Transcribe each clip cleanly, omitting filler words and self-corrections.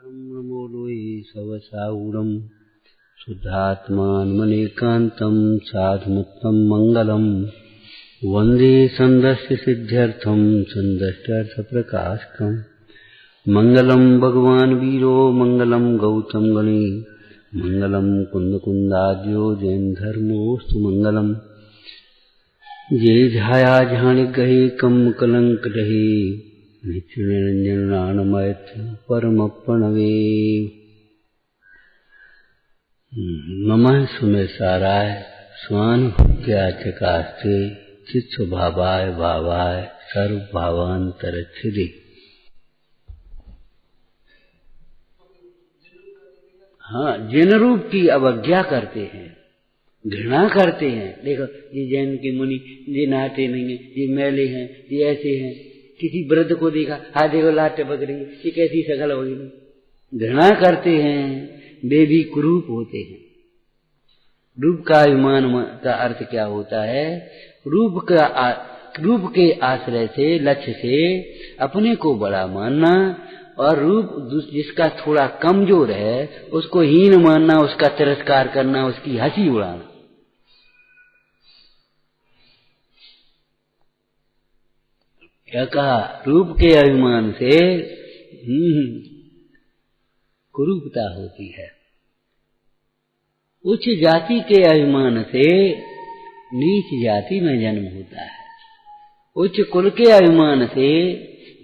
नमोलोहि सवसागुणं शुद्धात्मानमनेकान्तं साधुमुत्तमं मङ्गलं वन्दे सन्दस्य सिद्ध्यर्थं सन्दष्ट्यर्थप्रकाशकम् मङ्गलं भगवान् वीरो मङ्गलं गौतम गणे मङ्गलं कुन्दकुन्दाद्यो जैन धर्मोऽस्तु मङ्गलम् ये झाया झाणिगहे कम कलंक रहे नित्य निरंजन नानमयत परम प्रणवे नमः सुमेशाराय स्वानुभूत्या चकास्ते चित् स्वभावाय भावाय सर्वभावान्तरच्छिदे। हाँ, जिन रूप की अवज्ञा करते हैं, घृणा करते हैं। देखो ये जैन के मुनि, ये नहाते नहीं है, ये मैले हैं, ये ऐसे हैं। किसी वृद्ध को देखा, हाँ देखो लाट टपक रही है, ये कैसी शकल होगी। घृणा करते हैं, वे भी कुरूप होते हैं। रूप का अभिमान का अर्थ क्या होता है? रूप के आश्रय से, लक्ष्य से अपने को बड़ा मानना और रूप जिसका थोड़ा कमजोर है उसको हीन मानना, उसका तिरस्कार करना, उसकी हंसी उड़ाना। क्या कहा? रूप के अभिमान से कुरूपता होती है। उच्च जाति के अभिमान से नीच जाति में जन्म होता है। उच्च कुल के अभिमान से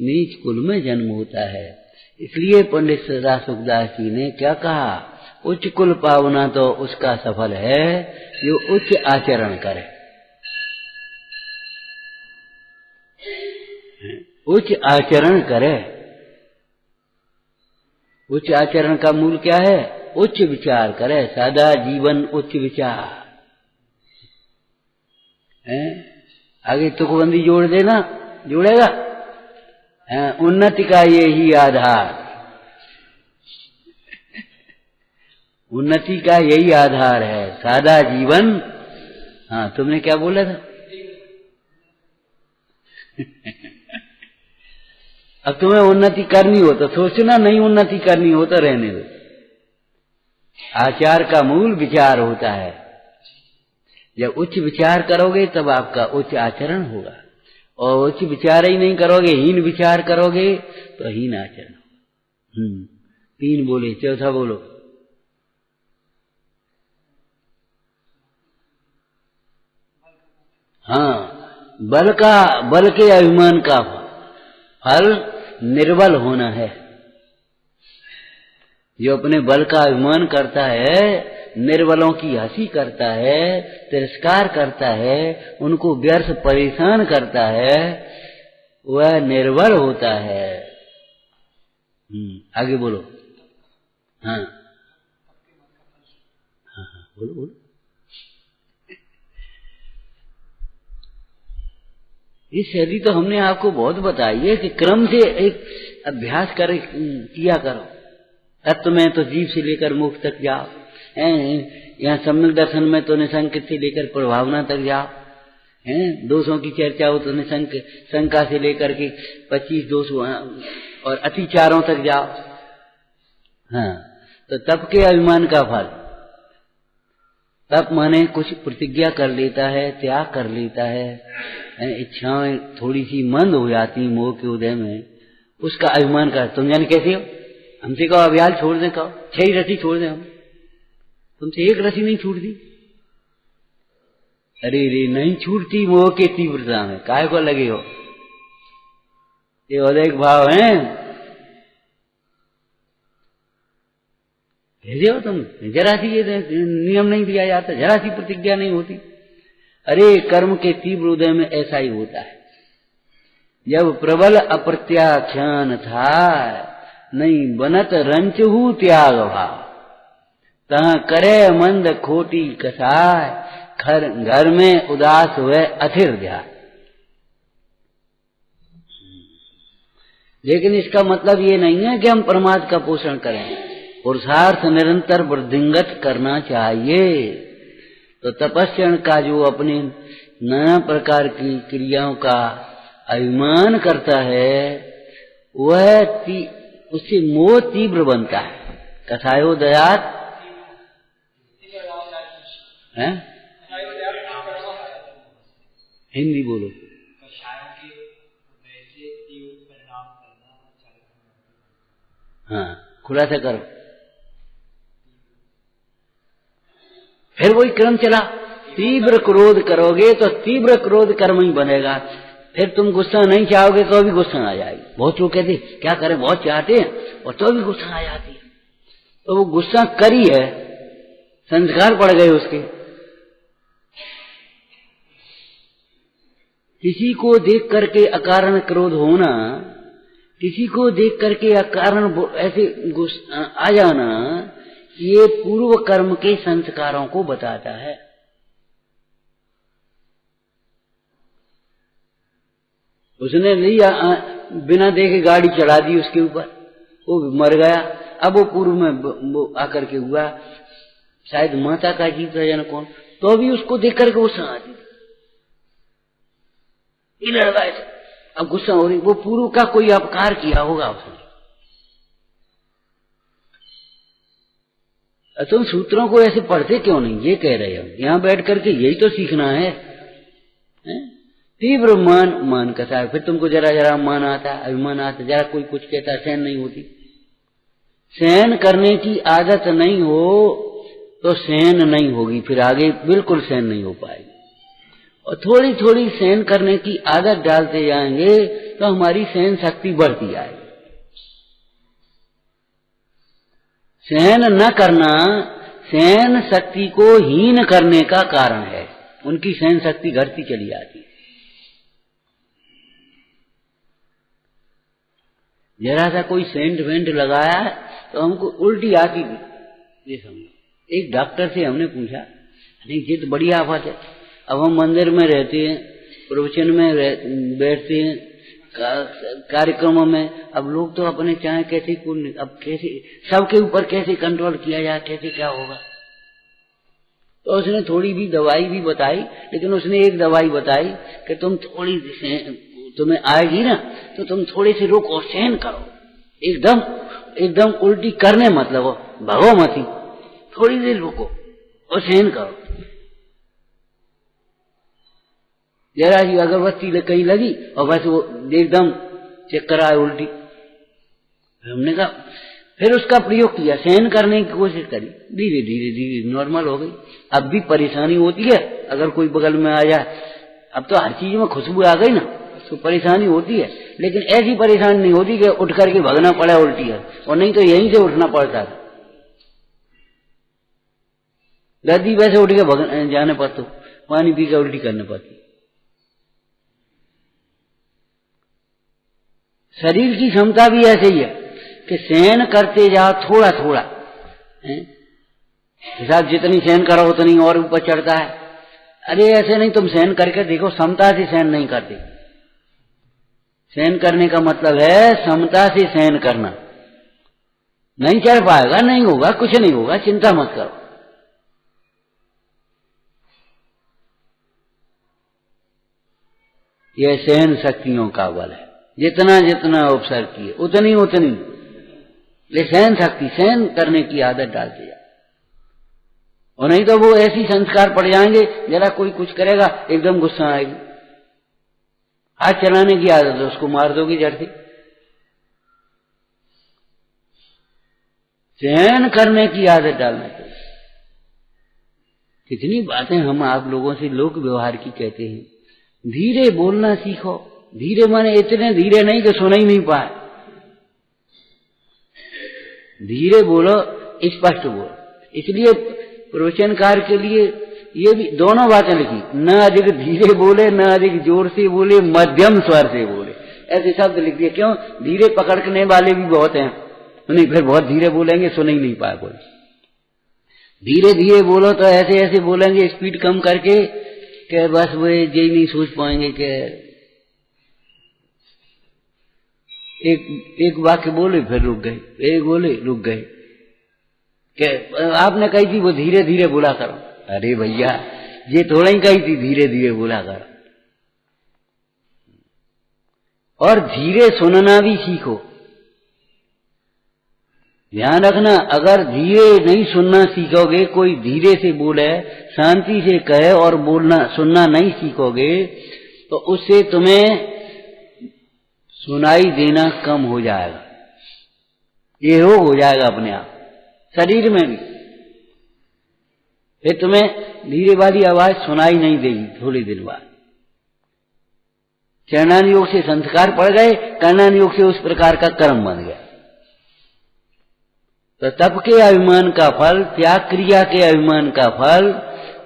नीच कुल में जन्म होता है। इसलिए पंडित सदा सुखदास जी ने क्या कहा? उच्च कुल पावना तो उसका सफल है जो उच्च आचरण करे। उच्च आचरण करे। उच्च आचरण का मूल क्या है? उच्च विचार करे। सादा जीवन उच्च विचार है। आगे तुकबंदी जोड़ देना, जोड़ेगा। उन्नति का यही आधार, उन्नति का यही आधार है सादा जीवन। हाँ, तुमने क्या बोला था? अब तुम्हें उन्नति करनी हो तो सोचना, नहीं उन्नति करनी हो तो रहने दो। आचार का मूल विचार होता है। जब उच्च विचार करोगे तब आपका उच्च आचरण होगा, और उच्च विचार ही नहीं करोगे, हीन विचार करोगे तो हीन आचरण होगा। 3 बोले, चौथा बोलो। हाँ, बल के अभिमान का फल निर्बल होना है। जो अपने बल का अभिमान करता है, निर्बलों की हंसी करता है, तिरस्कार करता है, उनको व्यर्थ परेशान करता है, वह निर्बल होता है। आगे बोलो। हाँ हाँ हाँ, बोलो बोलो। ये शैली तो हमने आपको बहुत बताई है कि क्रम से एक अभ्यास किया करो। तत्व में तो जीव से लेकर मुख तक जाओ, यहाँ सम्यक दर्शन में तो निसंक से लेकर प्रभावना तक जाओ, दोषों की चर्चा हो तो निसंक शंका से लेकर के 25 दोष और अतिचारों तक जाओ। हाँ, तो तप के अभिमान का फल, तप माने कुछ प्रतिज्ञा कर लेता है, त्याग कर लेता है, इच्छाएं थोड़ी सी मंद हो जाती मोह के उदय में, उसका अभिमान कर। तुम जान कैसे हो? हमसे कहो अभियाल छोड़ दे, कहो 6 रस्सी छोड़ दे, हम तुमसे 1 रस्सी नहीं छूटती। अरे रे, नहीं छूटती मोह के तीव्रता में, काय को लगे हो? ये उदयिक भाव है। भेजे हो तुम, जरा सी ये नियम नहीं दिया जाता, जरा सी प्रतिज्ञा नहीं होती। अरे कर्म के तीव्र उदय में ऐसा ही होता है। जब प्रबल अप्रत्याख्यान था, नहीं बनत रंचहु त्याग भाव, तहाँ करे मंद खोटी कसाय, घर में उदास हुए अथिर ध्यान। लेकिन इसका मतलब ये नहीं है कि हम प्रमाद का पोषण करें। पुरुषार्थ निरंतर वृद्धिंगत करना चाहिए। तो तपस्या का जो अपने नाना प्रकार की क्रियाओं का अभिमान करता है, वह उससे मोह तीव्र बनता है। कथायो दयात है, हिंदी बोलो। हाँ, खुलासा करो। फिर वही क्रम चला, तीव्र क्रोध करोगे तो तीव्र क्रोध कर्म ही बनेगा। फिर तुम गुस्सा नहीं चाहोगे तो भी गुस्सा आ जाएगी। बहुत लोग कहते क्या करें, बहुत चाहते हैं और तो भी गुस्सा आ जाती है। तो वो गुस्सा करी है, संस्कार पड़ गए उसके। किसी को देख करके अकारण क्रोध होना, किसी को देख करके अकारण ऐसे आ जाना, ये पूर्व कर्म के संस्कारों को बताता है। उसने लिया, बिना देखे गाड़ी चला दी उसके ऊपर, वो मर गया। अब वो पूर्व में वो आकर के हुआ, शायद माता का जीत है या कौन, तो भी उसको देख करके गुस्सा आती, ये लड़का है। अब गुस्सा हो रही, वो पूर्व का कोई अपकार किया होगा उसने। तुम सूत्रों को ऐसे पढ़ते क्यों नहीं, ये कह रहे हो। यहां बैठ करके यही तो सीखना है। तीव्र मान कथा है। फिर तुमको जरा जरा मान आता, अभिमान आता, जरा कोई कुछ कहता, सहन नहीं होती। सहन करने की आदत नहीं हो तो सहन नहीं होगी, फिर आगे बिल्कुल सहन नहीं हो पाएगी। और थोड़ी थोड़ी सहन करने की आदत डालते जाएंगे तो हमारी सहन शक्ति बढ़ती जाएगी। सहन न करना सहन शक्ति को हीन करने का कारण है। उनकी सहन शक्ति घटती चली जाती है। जरा सा कोई सेंट वेंट लगाया तो हमको उल्टी आती थी, ये समझो। एक डॉक्टर से हमने पूछा, नहीं ये तो बड़ी आफत है। अब हम मंदिर में रहते हैं, प्रवचन में बैठते हैं, कार्यक्रमों में, अब लोग तो अपने चाहे कैसे अब कैसे सबके ऊपर कैसे कंट्रोल किया जाए, कैसे क्या होगा। तो उसने थोड़ी भी दवाई भी बताई, लेकिन उसने एक दवाई बताई कि तुम थोड़ी तुम्हें आएगी ना तो तुम थोड़े से रुको, सहन करो, एकदम उल्टी करने मत लगो, भगो मती, थोड़ी देर रुको और सहन करो। जरा सी अगरबत्ती कहीं लगी और बस वो एकदम चक्कर आए, उल्टी। हमने कहा, फिर उसका प्रयोग किया, सहन करने की कोशिश करी, धीरे धीरे धीरे नॉर्मल हो गई। अब भी परेशानी होती है, अगर कोई बगल में आ जाए, अब तो हर चीज में खुशबू आ गई ना, तो परेशानी होती है, लेकिन ऐसी परेशानी नहीं होती कि उठ करके भगना पड़ा उल्टी है, और नहीं तो यहीं से उठना पड़ता था। गद्दी वैसे उठ के जाने पड़ता, पानी पी के उल्टी करने पड़ती। शरीर की क्षमता भी ऐसे ही है कि सहन करते जाओ थोड़ा थोड़ा, हिसाब जितनी सहन करो उतनी और ऊपर चढ़ता है। अरे ऐसे नहीं, तुम सहन करके देखो, समता से सहन नहीं करते। सहन करने का मतलब है समता से सहन करना। नहीं चढ़ पाएगा, नहीं होगा, कुछ नहीं होगा, चिंता मत करो। यह सहन शक्तियों का बल है। जितना जितना अवसर किए उतनी उतनी ले सहन शक्ति, सहन करने की आदत डालते जाओ। और नहीं तो वो ऐसी संस्कार पड़ जाएंगे, जरा कोई कुछ करेगा एकदम गुस्सा आएगी। हाथ चलाने की आदत है, उसको मार दोगी जड़ से। सहन करने की आदत डालना चाहिए। कितनी बातें हम आप लोगों से लोक व्यवहार की कहते हैं। धीरे बोलना सीखो। धीरे माने इतने धीरे नहीं कि सुना ही नहीं पाए, धीरे बोलो, स्पष्ट बोलो। इसलिए प्रवचनकार के लिए ये भी दोनों बातें लिखी, न अधिक धीरे बोले, न अधिक जोर से बोले, मध्यम स्वर से बोले, ऐसे शब्द लिख दिए। क्यों? धीरे पकड़ने वाले भी बहुत हैं, नहीं फिर बहुत धीरे बोलेंगे, सुन ही नहीं पाए कोई। धीरे धीरे बोलो तो ऐसे ऐसे बोलेंगे, स्पीड कम करके, कि बस वो यही नहीं सोच पाएंगे कि एक वाक्य बोले फिर रुक गए, एक बोले रुक गए। आपने कही थी वो धीरे धीरे बोला करो। अरे भैया ये थोड़ा ही कही थी धीरे धीरे बोला करो। और धीरे सुनना भी सीखो। ध्यान रखना, अगर धीरे नहीं सुनना सीखोगे, कोई धीरे से बोले, शांति से कहे और बोलना सुनना नहीं सीखोगे, तो उससे तुम्हें सुनाई देना कम हो जाएगा। ये रोग हो जाएगा अपने आप शरीर में भी। फिर तुम्हें धीरे वाली आवाज सुनाई नहीं देगी थोड़ी देर बाद। चरणान योग से संस्कार पड़ गए, कर्णान योग से उस प्रकार का कर्म बन गया। तो तप के अभिमान का फल, त्याग क्रिया के अभिमान का फल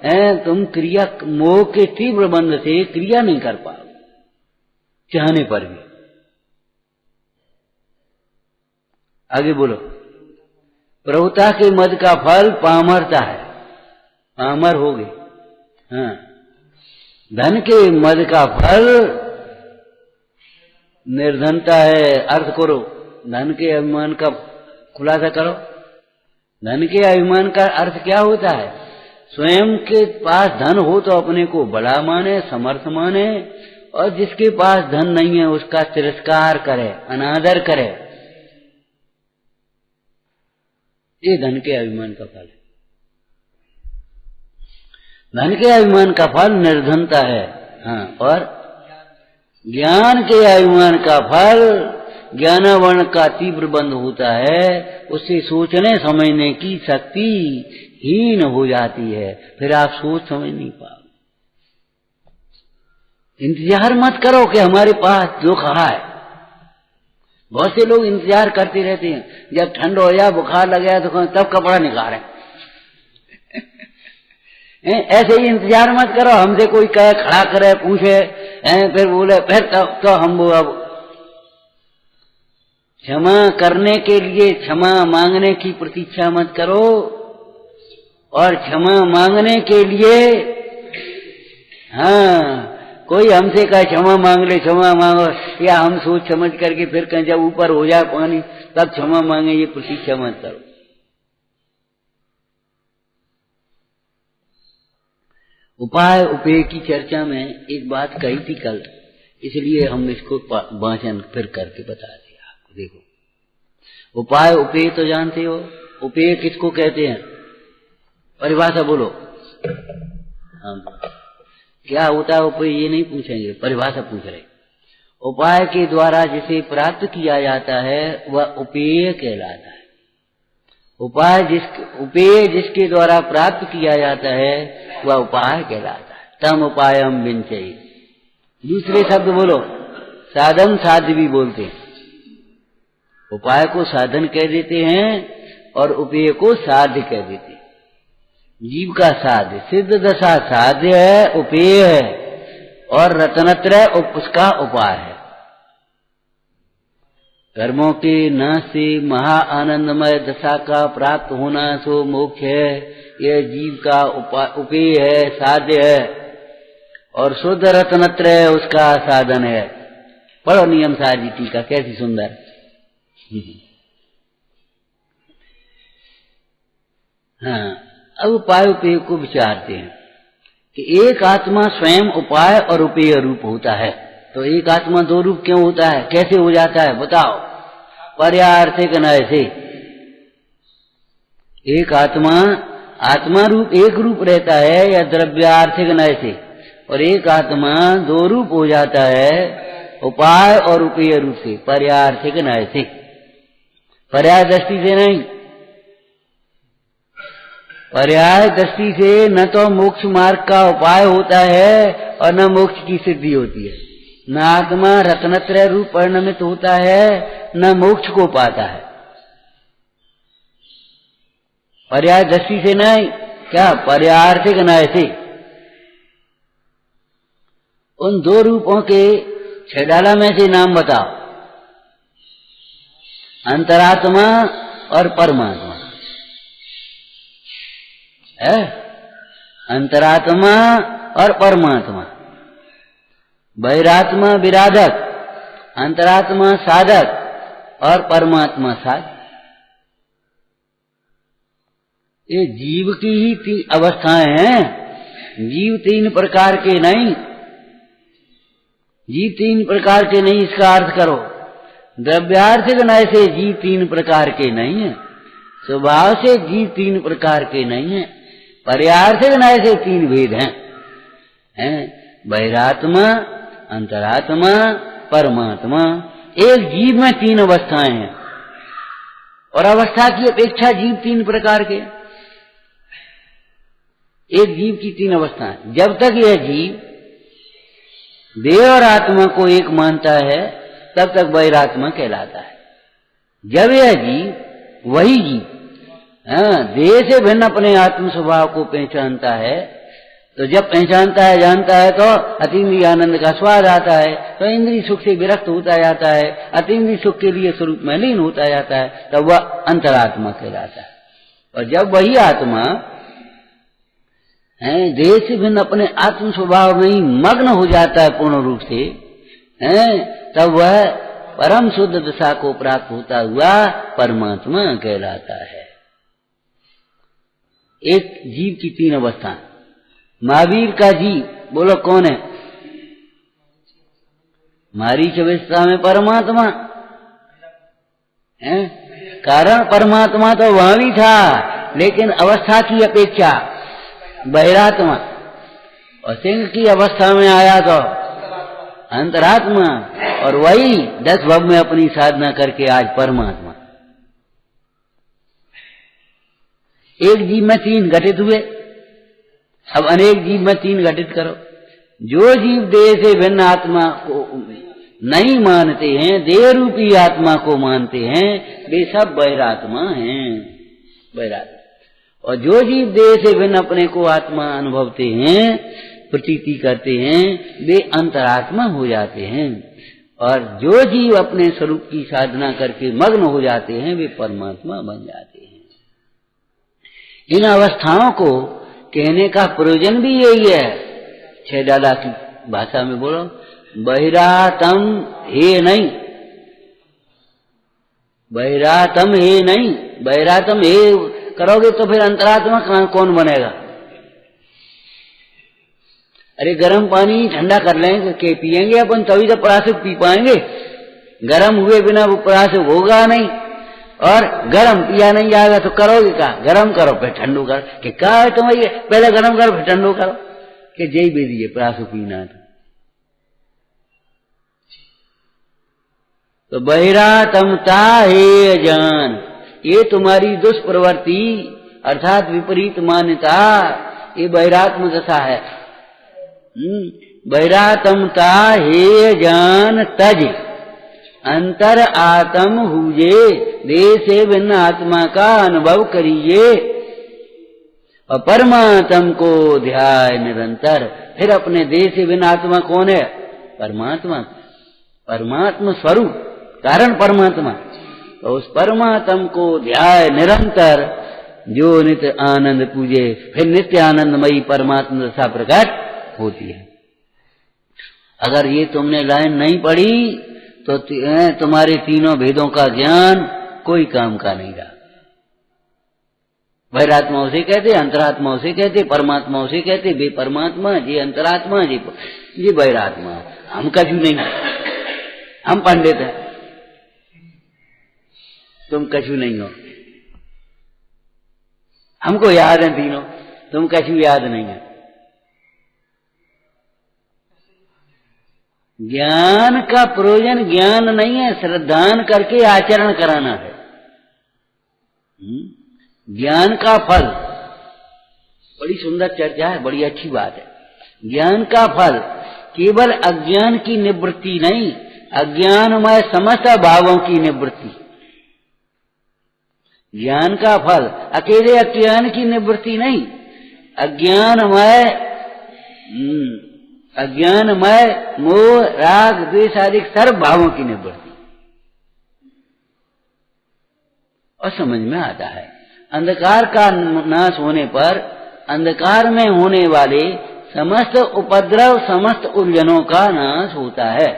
है, तुम क्रिया मोह के तीव्र बंध से क्रिया नहीं कर पाओ चाहने पर भी। आगे बोलो। प्रभुता के मद का फल पामरता है, पामर हो गए। हाँ, धन के मद का फल निर्धनता है। अर्थ करो, धन के अभिमान का खुलासा करो। धन के अभिमान का अर्थ क्या होता है? स्वयं के पास धन हो तो अपने को बड़ा माने, समर्थ माने, और जिसके पास धन नहीं है उसका तिरस्कार करे, अनादर करे। ये धन के अभिमान का फल है। धन के अभिमान का फल निर्धनता है। हाँ, और ज्ञान के अभिमान का फल ज्ञानावरण का तीव्र बंध होता है, उससे सोचने समझने की शक्ति हीन हो जाती है, फिर आप सोच समझ नहीं पाओ। इंतजार मत करो कि हमारे पास जो कहा है। बहुत से लोग इंतजार करते रहते हैं, जब ठंड हो जाए, बुखार लग जाए तो तब कपड़ा निकालें। ऐसे ही इंतजार मत करो, हमसे कोई कहे, खड़ा करे, पूछे, फिर बोले, फिर तो हम वो अब क्षमा करने के लिए क्षमा मांगने की प्रतीक्षा मत करो, और क्षमा मांगने के लिए हाँ कोई हमसे कहे क्षमा मांग ले, क्षमा मांगो, या हम सोच समझ करके फिर कहीं जब ऊपर हो जाए पानी तब क्षमा मांगे, ये प्रतीक्षा मत करो। उपाय उपेय की चर्चा में एक बात कही थी कल, इसलिए हम इसको वाचन फिर करके बता दिया आपको। देखो, उपाय उपेय तो जानते हो, उपेय किसको कहते हैं? परिभाषा बोलो। हाँ, क्या होता है उपाय ये नहीं पूछेंगे, परिभाषा पूछ रहे। उपाय के द्वारा जिसे प्राप्त किया जाता है वह उपेय कहलाता है। उपेय जिसके द्वारा प्राप्त किया जाता है वह उपाय कहलाता है। तम उपायम विंचयी। दूसरे शब्द बोलो, साधन साध्य भी बोलते हैं। उपाय को साधन कह देते हैं और उपेय को साध्य कह देते हैं। जीव का साध्य सिद्ध दशा साध्य है, उपेय है, और रत्नत्रय उसका उपाय है। कर्मों के नाश से महा आनंदमय दशा का प्राप्त होना सो मोक्ष है। यह जीव का उपेय है, साध्य है, और शुद्ध रत्नत्रय उसका साधन है। पढ़ो नियम सारी टीका, कैसी सुंदर। हाँ, अब उपाय उपेय को विचारते हैं कि एक आत्मा स्वयं उपाय और उपेय रूप होता है। तो एक आत्मा दो रूप क्यों होता है, कैसे हो जाता है बताओ? पर्यार्थिक नय से। एक आत्मा रूप एक रूप रहता है या द्रव्यार्थिक नय से, और एक आत्मा दो रूप हो जाता है, उपाय और उपेय रूप से, पर्यार्थिक नय से। पर्याय दृष्टि से नहीं, पर्याय दृष्टि से न तो मोक्ष मार्ग का उपाय होता है और न मोक्ष की सिद्धि होती है। न आत्मा रत्नत्रय रूप परिणमित होता है, न मोक्ष को पाता है। पर्याय दृष्टि से नहीं, क्या पर्यार्थिक नय से। उन दो रूपों के छेडाला में से नाम बताओ। अंतरात्मा और परमात्मा है। अंतरात्मा और परमात्मा। बहिरात्मा विराधक, अंतरात्मा साधक और परमात्मा साधक। ये जीव की ही अवस्थाएं हैं। जीव तीन प्रकार के नहीं, जीव तीन प्रकार के नहीं, इसका अर्थ करो। द्रव्यार्थिक नय से जीव तीन प्रकार के नहीं है। स्वभाव से जीव तीन प्रकार के नहीं है, पर्यार्थिक न्याय से तीन भेद हैं, बहिरात्मा, अंतरात्मा, परमात्मा। एक जीव में तीन अवस्थाएं हैं और अवस्था की अपेक्षा जीव तीन प्रकार के। एक जीव की तीन अवस्थाएं। जब तक यह जीव देह और आत्मा को एक मानता है तब तक बहिरात्मा कहलाता है। जब यह जीव, वही जीव देह से भिन्न अपने आत्म स्वभाव को पहचानता है, तो जब पहचानता है, जानता है, तो अतीन्द्रिय आनंद का स्वाद आता है, तो इंद्रिय सुख से विरक्त होता जाता है, अतीन्द्रिय सुख के लिए स्वरूप में लीन होता जाता है, तब वह अंतरात्मा कहलाता है। और जब वही आत्मा देह से भिन्न अपने आत्म स्वभाव में ही मग्न हो जाता है पूर्ण रूप से, तब वह परम शुद्ध दशा को प्राप्त होता हुआ परमात्मा कहलाता है। एक जीव की तीन अवस्था। महावीर का जीव बोलो कौन है? मारीच अवस्था में परमात्मा है। कारण परमात्मा तो वहां भी था, लेकिन अवस्था की अपेक्षा बहिरात्मा, और सिंह की अवस्था में आया तो अंतरात्मा, और वही 10 भव में अपनी साधना करके आज परमात्मा। एक जीव में तीन घटित हुए, अब अनेक जीव में तीन घटित करो। जो जीव देह से भिन्न आत्मा को नहीं मानते हैं, देह रूपी आत्मा को मानते हैं, वे सब बहिरात्मा हैं, बहिरात्मा। और जो जीव देह से भिन्न अपने को आत्मा अनुभवते हैं, प्रतीति करते हैं, वे अंतरात्मा हो जाते हैं। और जो जीव अपने स्वरूप की साधना करके मग्न हो जाते हैं, वे परमात्मा बन जाते हैं। इन अवस्थाओं को कहने का प्रयोजन भी यही है। छह दादा की भाषा में बोलो, बहिरातम हे नहीं, बहिरातम हे नहीं, बहिरातम हे करोगे तो फिर अंतरात्मा कौन बनेगा? अरे गर्म पानी ठंडा कर लेंगे के पिएंगे अपन, तभी तो परासुक पी पाएंगे। गर्म हुए बिना वो परासुक होगा नहीं, और गर्म पिया नहीं जाएगा तो करोगे क्या? गर्म करो फिर ठंडू करो, कि क्या है तुम्हें, पहले गर्म करो फिर ठंडू करो, कि जय भी दीजिए परासुक पीना। तो बहिरातमता हे जान, ये तुम्हारी दुष्प्रवृत्ति अर्थात विपरीत मान्यता, ये बहिरात्म दशा है। बहिरातमता हे जान तज अंतर आत्म हुए, देह से भिन्न आत्मा का अनुभव करिए, और परमात्म को ध्याय निरंतर। फिर अपने देह से भिन्न आत्मा कौन है? परमात्मा, परमात्मा स्वरूप, कारण परमात्मा। तो उस परमात्म को ध्याय निरंतर, जो नित्य आनंद पूजे, फिर नित्य आनंदमयी परमात्मा दशा प्रकट होती है। अगर ये तुमने लाइन नहीं पढ़ी तो तुम्हारे तीनों भेदों का ज्ञान कोई काम का नहीं रहा। बहिरात्मा उसे कहते, अंतरात्मा उसे कहते, परमात्मा उसे कहते, वे परमात्मा, ये अंतरात्मा, ये बहिरात्मा। हम कछु नहीं, हम पंडित हैं, तुम कछु नहीं हो। हमको याद है तीनों, तुम कछु याद नहीं है। ज्ञान का प्रयोजन ज्ञान नहीं है, श्रद्धान करके आचरण कराना है। ज्ञान का फल, बड़ी सुंदर चर्चा है, बड़ी अच्छी बात है। ज्ञान का फल केवल अज्ञान की निवृत्ति नहीं, अज्ञानमय समस्त भावों की निवृत्ति। ज्ञान का फल अकेले अज्ञान की निवृत्ति नहीं, अज्ञानमय मोह राग द्वेष आदि सर्व भावों की निवृत्ति। और समझ में आता है, अंधकार का नाश होने पर अंधकार में होने वाले समस्त उपद्रव, समस्त उलझनों का नाश होता है।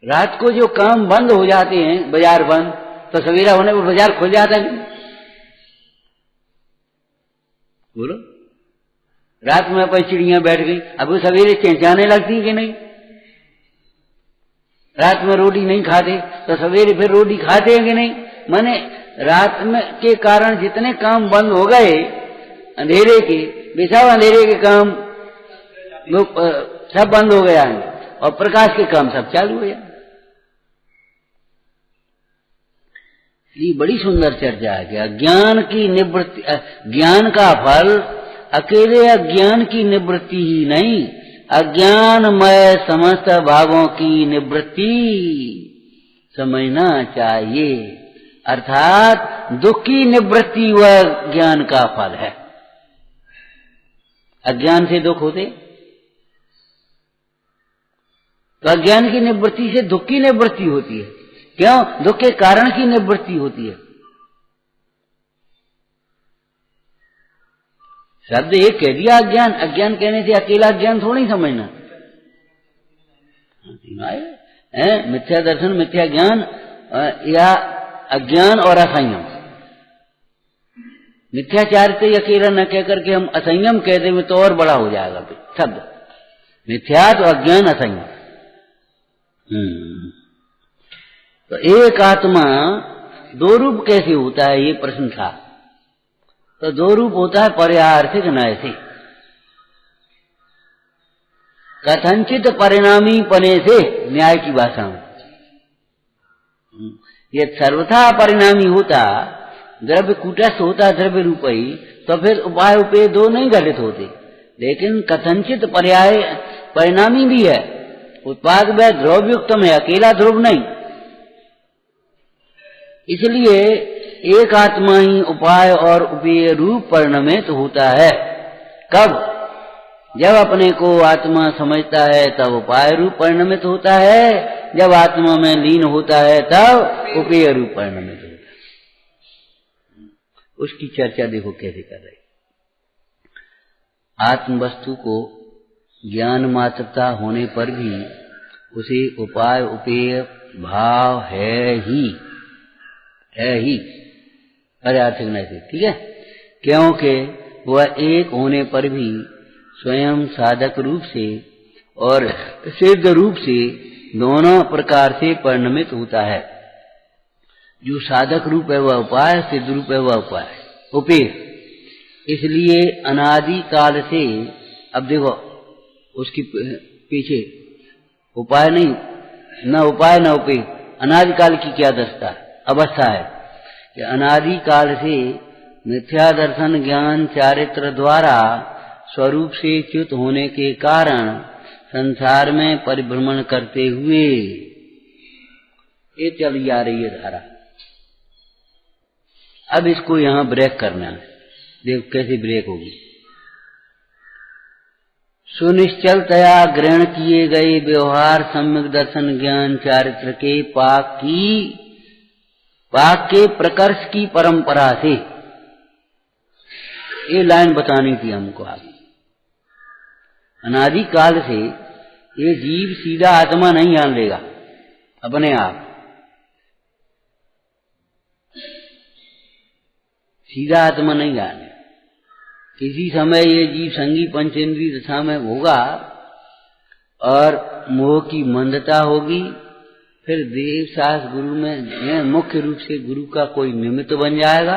रात को जो काम बंद हो जाते हैं, बाजार बंद, तो सवेरा होने पर बाजार खुल जाता है। बोलो, रात में अपन चिड़ियां बैठ गई, अब वो सवेरे चेंचाने लगती कि नहीं? रात में रोटी नहीं खाते तो सवेरे फिर रोटी खाते हैं कि नहीं? माने रात में के कारण जितने काम बंद हो गए अंधेरे के, बेसाव अंधेरे के काम सब बंद हो गया है और प्रकाश के काम सब चालू हो गया। ये बड़ी सुंदर चर्चा है कि अज्ञान की निवृत्ति, ज्ञान का फल अकेले अज्ञान की निवृत्ति ही नहीं, अज्ञानमय समस्त भावों की निवृत्ति समझना चाहिए। अर्थात दुख की निवृत्ति वह ज्ञान का फल है। अज्ञान से दुख होते तो अज्ञान की निवृत्ति से दुख की निवृत्ति होती है। क्यों? दुख के कारण की निवृत्ति होती है। शब्द एक कह दिया अज्ञान, अज्ञान कहने से अकेला ज्ञान थोड़ी समझना है। मिथ्या दर्शन, मिथ्या ज्ञान या अज्ञान और असंयम। मिथ्याचार से अकेला न कह करके हम असंयम कह दें तो और बड़ा हो जाएगा शब्द। मिथ्या तो अज्ञान, असंयम। तो एक आत्मा दो रूप कैसे होता है, ये प्रश्न था। तो दो रूप होता है पर्यार्थिक नैतिक। कथनचित परिणामी पने से, न्याय की भाषा में, ये सर्वथा परिणामी होता, द्रव्य कूटस्थ होता द्रव्य रूपी, तो फिर उपाय उपेय दो नहीं घटित होते। लेकिन कथनचित पर्याय परिणामी भी है, उत्पाद वह ध्रुवयुक्तम है, अकेला ध्रुव नहीं। इसलिए एक आत्मा ही उपाय और उपेय रूप परिणमित होता है। कब? जब अपने को आत्मा समझता है तब उपाय रूप परिणमित होता है, जब आत्मा में लीन होता है तब उपेय रूप परिणमित होता है। उसकी चर्चा देखो कैसे कर रहे। आत्म वस्तु को ज्ञान मात्रता होने पर भी उसे उपाय उपेय भाव है ही पर्यार्थिक नहीं। ठीक है? क्योंकि वह एक होने पर भी स्वयं साधक रूप से और सिद्ध रूप से दोनों प्रकार से परिणमित होता है। जो साधक रूप है वह उपाय, सिद्ध रूप है वह उपाय उपेय। इसलिए अनादि काल से, अब देखो उसकी पीछे उपाय नहीं, न उपाय न उपेय, अनादि काल की क्या अवस्था है कि अनादि काल से मिथ्या दर्शन ज्ञान चारित्र द्वारा स्वरूप से च्युत होने के कारण संसार में परिभ्रमण करते हुए ये चली आ रही है धारा। अब इसको यहां ब्रेक करना है। देखो कैसे ब्रेक होगी। सुनिश्चलतया ग्रहण किए गए व्यवहार सम्यक दर्शन ज्ञान चारित्र के पाक के प्रकर्ष की परंपरा से, ये लाइन बतानी थी हमको। आगे अनादि काल से ये जीव सीधा आत्मा नहीं जान लेगा अपने आप, सीधा आत्मा नहीं जाने। किसी समय ये जीव संगी पंचेंद्रिय दशा में होगा और मोह की मंदता होगी, फिर देव शास्त्र गुरु में मुख्य रूप से गुरु का कोई निमित्त बन जाएगा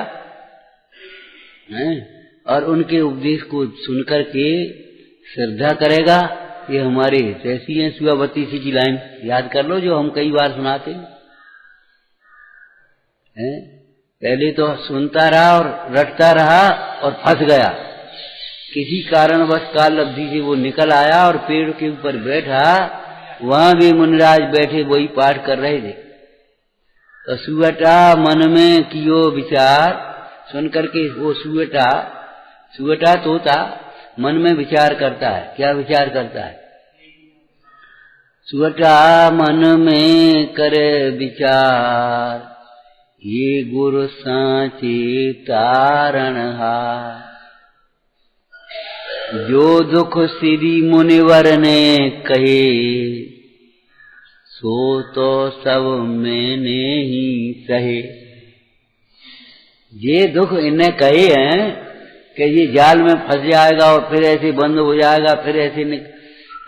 और उनके उपदेश को सुनकर के श्रद्धा करेगा। ये हमारे ऐसी है शिवावती सी की लाइन याद कर लो जो हम कई बार सुनाते हैं। पहले तो सुनता रहा और रटता रहा और फंस गया। किसी कारणवश काल अवधि से वो निकल आया और पेड़ के ऊपर बैठा, वहां भी मुनिराज बैठे वही पाठ कर रहे थे। तो सुवटा मन में कियो विचार, सुन करके वो सुवटा तोता मन में विचार करता है। क्या विचार करता है? सुवटा मन में करे विचार, ये गुरु सांचे तारणहार। जो दुख श्री मुनिवर ने कहे, सो तो सब मैंने ही सहे। ये दुख इन्हें कहे हैं कि ये जाल में फंस जाएगा और फिर ऐसे बंद हो जाएगा, फिर ऐसे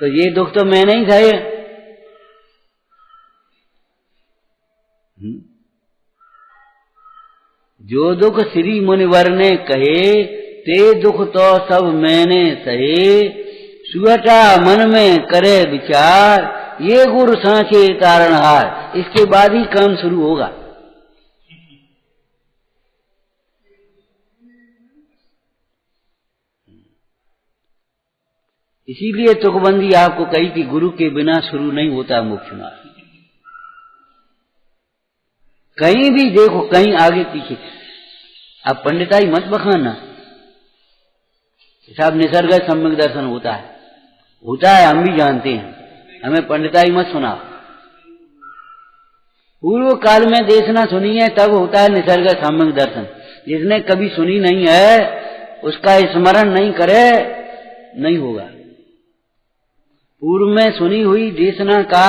तो ये दुख तो मैंने ही सहे। जो दुख श्री मुनिवर ने कहे, ते दुख तो सब मैंने सहे। सुहटा मन में करे विचार, ये गुरु सांचे तारणहार। इसके बाद ही काम शुरू होगा। इसीलिए तुकबंदी आपको कही कि गुरु के बिना शुरू नहीं होता मोक्ष मार्ग। कहीं भी देखो, कहीं आगे पीछे। अब पंडिताई मत बखाना, साहब निसर्ग सम्यक दर्शन होता है, हम भी जानते हैं, हमें पंडिताई मत सुना। पूर्व काल में देखना सुनी है तब होता है निसर्ग सम्यक दर्शन। जिसने कभी सुनी नहीं है उसका स्मरण नहीं करे, नहीं होगा। पूर्व में सुनी हुई देशना का,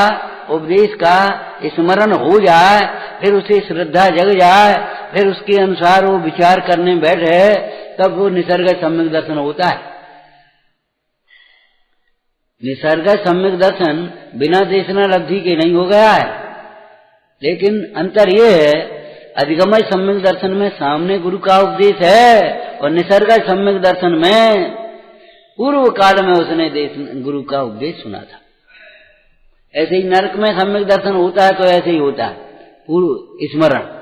उपदेश का स्मरण हो जाए, फिर उसे श्रद्धा जग जाए, फिर उसके अनुसार वो विचार करने बैठे, तब वो निसर्ग सम्यक दर्शन होता है। निसर्ग सम्यक दर्शन बिना देशना लब्धि के नहीं हो गया है। लेकिन अंतर ये है, अधिगमय सम्यक दर्शन में सामने गुरु का उपदेश है, और निसर्ग सम्यक दर्शन में पूर्व काल में उसने गुरु का उपदेश सुना था। ऐसे ही नरक में सम्यक दर्शन होता है तो ऐसे ही होता है, पूर्व स्मरण।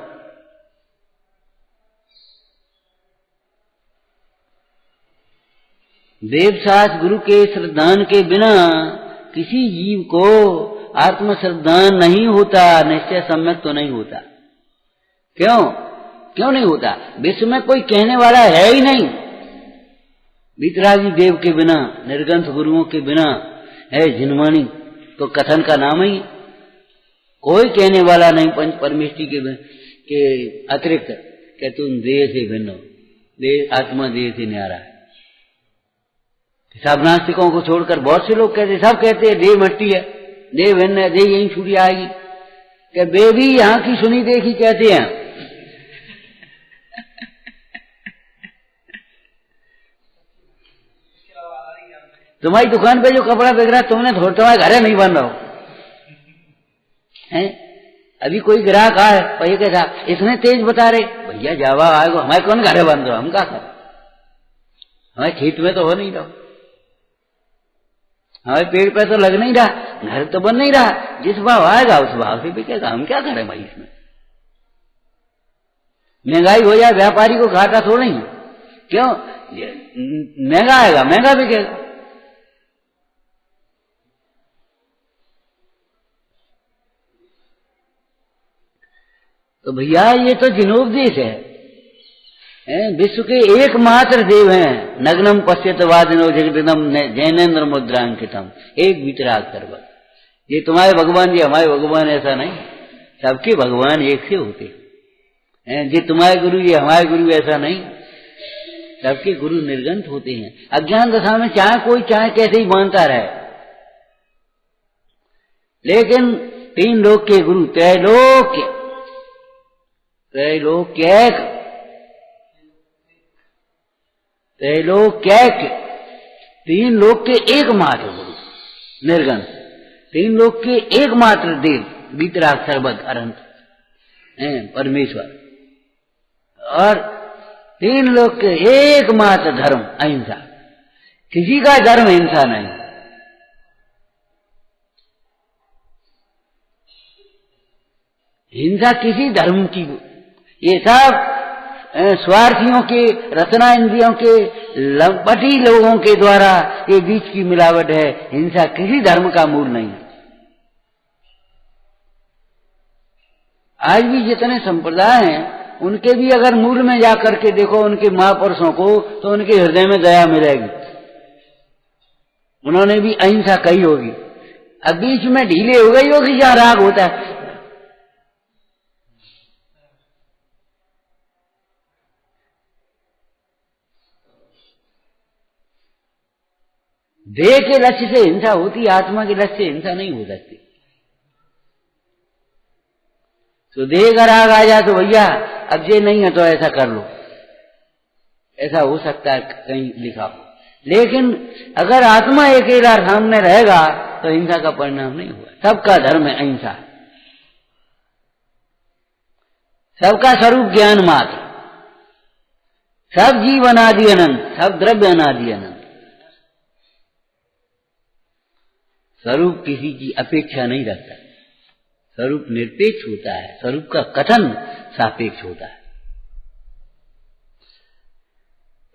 देवशास्त्र गुरु के श्रद्धान के बिना किसी जीव को आत्म श्रद्धान नहीं होता, निश्चय सम्यक तो नहीं होता। क्यों नहीं होता? विश्व में कोई कहने वाला है ही नहीं। वितरागी देव के बिना, निर्गंथ गुरुओं के बिना है जिनवाणी तो कथन का नाम ही। कोई कहने वाला नहीं पंच परमेष्टि के अतिरिक्त कि तुम देह से भिन्न हो, देह आत्मा देह से न्यारा है। सब नास्तिकों को छोड़कर बहुत से लोग कहते, सब कहते हैं देह मट्टी है, देह भिन्न है, देह यहीं छूट आएगी। कि वे भी यहाँ की सुनी देखी कहते हैं। तुम्हारी दुकान पे जो कपड़ा बिक रहा है तुमने तुम्हारे घरे नहीं बन रहा है। अभी कोई ग्राहक आए, भैया कैसा इतने तेज बता रहे, भैया जावा आएगा, हमारे कौन घरे बन रहा, हम क्या करें, हमारे खेत में तो हो नहीं रहा, हमारे पेड़ पे तो लग नहीं रहा, घर तो बन नहीं रहा, जिस भाव आएगा उस भाव से बिकेगा, हम क्या करें भाई। इसमें महंगाई हो जाए, व्यापारी को घाटा थोड़ा ही। क्यों? महंगा आएगा, महंगा बिकेगा। तो भैया ये तो जिनोपदेश है। विश्व के एकमात्र देव हैं, नग्नम पश्यत वादिनो जगदम जैनेन्द्र मुद्रांकितम, एक वितराग सर्वत। ये तुम्हारे भगवान, ये हमारे भगवान, ऐसा नहीं। सबके भगवान एक से होते हैं। ये तुम्हारे गुरु, ये हमारे गुरु, ऐसा नहीं। सबके गुरु निर्गंथ होते हैं। अज्ञान दशा में चाहे कोई चाहे कैसे ही मानता रहे, लेकिन तीन लोक के गुरु, त्रैलोक्य तीन लोक के एकमात्र गुरु निर्गंथ, तीन लोक के एकमात्र देव वितराग सर्वद अनंत परमेश्वर, और तीन लोक के एकमात्र धर्म अहिंसा। किसी का धर्म हिंसा नहीं। हिंसा किसी धर्म की, ये सब स्वार्थियों के, रचना इंद्रियों के, लंपटी लोगों के द्वारा ये बीच की मिलावट है। हिंसा किसी धर्म का मूल नहीं है। आज भी जितने संप्रदाय हैं उनके भी अगर मूल में जाकर के देखो उनके महापुरुषों को, तो उनके हृदय में दया मिलेगी। उन्होंने भी अहिंसा कही होगी। अब बीच में ढीले हो गई होगी जहां राग होता है। देह के लक्ष्य से हिंसा होती, आत्मा के लक्ष्य से हिंसा नहीं हो सकती। तो देह का राग आ जाए तो भैया अब ये नहीं है तो ऐसा कर लो, ऐसा हो सकता है कहीं लिखा हो। लेकिन अगर आत्मा अकेला सामने रहेगा तो हिंसा का परिणाम नहीं हुआ। सबका धर्म है अहिंसा। सबका स्वरूप ज्ञान मात्र, सब जीव अनादि अनंत, सब द्रव्य अनादि अनंत। स्वरूप किसी की अपेक्षा नहीं रखता, स्वरूप निरपेक्ष होता है, स्वरूप का कथन सापेक्ष होता है।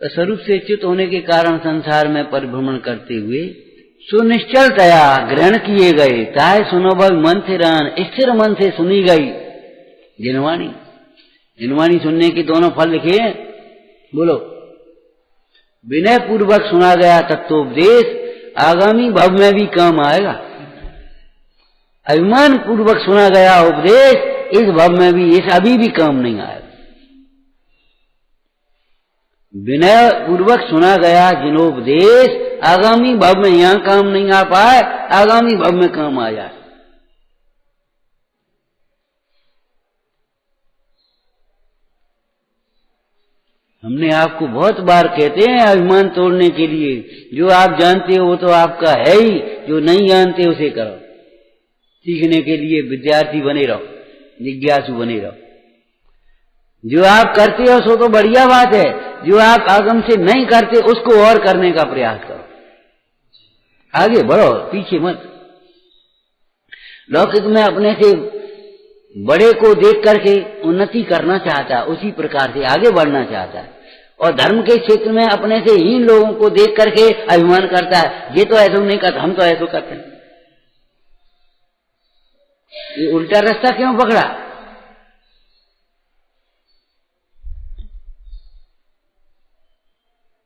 तो स्वरूप से च्युत होने के कारण संसार में परिभ्रमण करते हुए सुनिश्चलतया ग्रहण किए गए, ताहे सुनो भग मन से रान, स्थिर मन से सुनी गई जिनवाणी। जिनवाणी सुनने के दोनों फल लिखे हैं, बोलो। विनय पूर्वक सुना गया तत्वोपदेश आगामी भव में भी काम आएगा। अभिमान पूर्वक सुना गया उपदेश इस भव में भी, इस अभी भी काम नहीं आएगा। विनय पूर्वक सुना गया जिनोपदेश आगामी भव में यहां काम नहीं आ पाए, आगामी भव में काम आ जाए। हमने आपको बहुत बार कहते हैं अभिमान तोड़ने के लिए, जो आप जानते हो वो तो आपका है ही, जो नहीं जानते उसे करो। सीखने के लिए विद्यार्थी बने रहो, जिज्ञासु बने रहो। जो आप करते हो सो तो बढ़िया बात है, जो आप आगम से नहीं करते उसको और करने का प्रयास करो, आगे बढ़ो, पीछे मत। लौकिक में अपने से बड़े को देख करके उन्नति करना चाहता है, उसी प्रकार से आगे बढ़ना चाहता है। और धर्म के क्षेत्र में अपने से हीन लोगों को देख करके अभिमान करता है, ये तो ऐसा नहीं करता, हम तो ऐसा करते हैं। ये उल्टा रास्ता क्यों पकड़ा?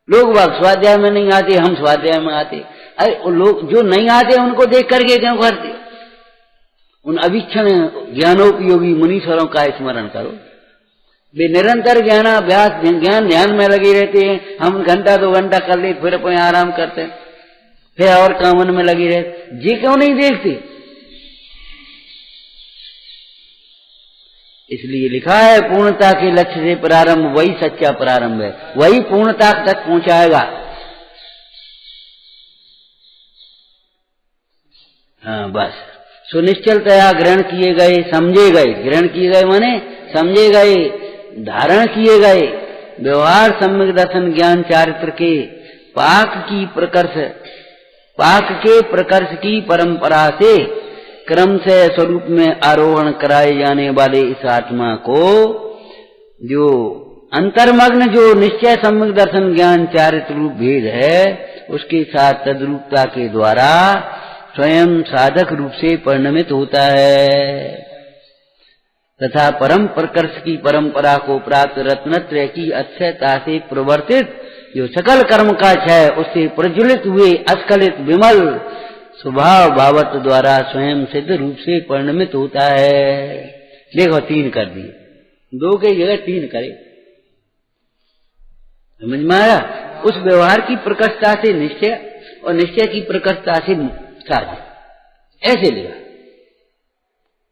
लोग बाग स्वाध्याय में नहीं आते, हम स्वाध्याय में आते। अरे लोग जो नहीं आते उनको देख करके क्यों करते? उन अभिक्षण ज्ञानोपयोगी मुनीश्वरों का स्मरण करो। वे निरंतर ज्ञानाभ्यास ज्ञान ध्यान में लगे रहते हैं। हम घंटा 2 घंटा कर ले फिर अपने आराम करते हैं, फिर और कामन में लगे रहते। ये क्यों नहीं देखते? इसलिए लिखा है पूर्णता के लक्ष्य से प्रारंभ वही सच्चा प्रारंभ है, वही पूर्णता तक पहुंचाएगा। हाँ बस सुनिश्चलतया ग्रहण किए गए, समझे गए। ग्रहण किए गए माने समझे गए, धारण किए गए। व्यवहार सम्यक दर्शन ज्ञान चारित्र के पाक के प्रकर्ष की परंपरा से क्रम से स्वरूप में आरोहण कराए जाने वाले इस आत्मा को जो अंतर्मग्न जो निश्चय सम्यक दर्शन ज्ञान चारित्र रूप भेद है, उसके साथ तद्रूपता के द्वारा स्वयं साधक रूप से परिणमित होता है तथा परम प्रकर्ष की परंपरा को प्राप्त रत्नत्रय की अक्षयता से प्रवर्तित जो सकल कर्म का क्षय उससे प्रज्वलित हुए अस्खलित विमल स्वभाव भावत्व द्वारा स्वयं सिद्ध रूप से परिणमित होता है। देखो 3 कर दिए, 2 के जगह 3 करे। समझ में आया? उस व्यवहार की प्रकटता से निश्चय और निश्चय की प्रकटता से साधन, ऐसे लिखा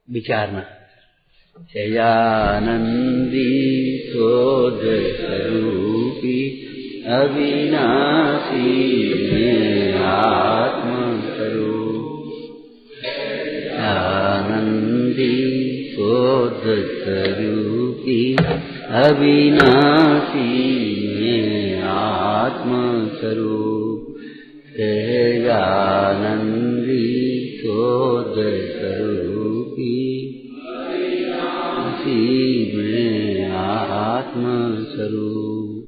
विचारना। शयानंदी शोध स्वरूपी अविनाशी में आत्म स्वरूप। आनंदी शोध स्वरूपी अविनाशी में आत्म स्वरूप। आनंदी शोध स्वरूपी में आत्म स्वरूप।